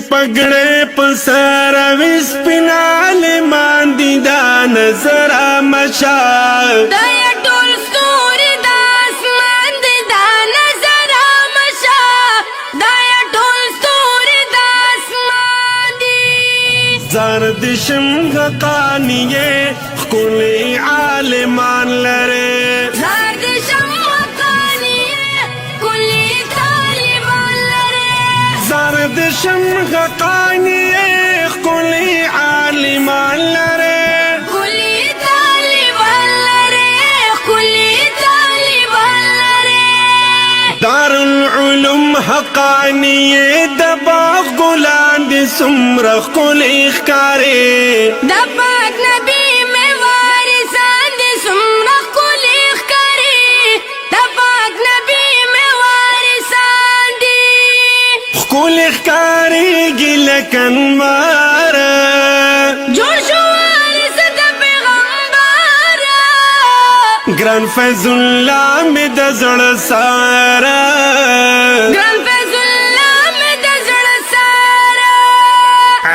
پگڑے پسر وسپنال ماندی دا نظر مشا دایا ټول ستوري د اسمان دي دا نظر مشا دایا ټول ستوري د اسمان دي زرد شمغقانیه خکلی عالمان لره زرد شمغقانیه کلی طالبان لره زرد شمغقانیه خکلی عالمان لره کلی طالبان لره کلی طالبان لره دارالعلوم حقانیه د باغ ګلان دي سمره خکلی ښکارې د پاک نبی مې وارثان دي څومره ښکلي ښکاري د پاک نبی مې وارثان دي خکلی ښکارېږي لکه نمار جوړ شو وارث د پیغمبر ګران فیض الله مې د زړه ساره ګران فیض الله مې د زړه ساره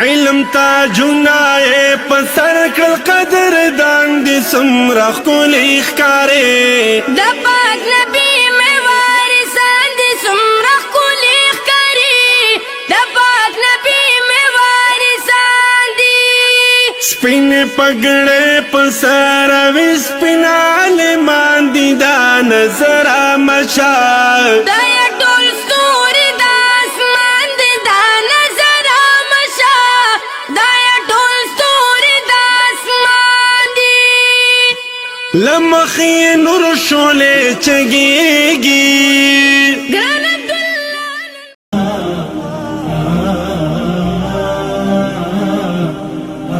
علم تاجونه یې په سر کړل قدر داندې څومره ښکلي ښکارې د پاک نبی مې وارثان دي څومره ښکلي ښکاري د پاک نبی مې وارثان دي سپینې پګړې په سر وسپینال ماندي دا نظر مشا دایا ټول ستوري د اسمان دي دا نظر مشا دایا ټول ستوري د اسمان دي لمخې نور شولې چګېږي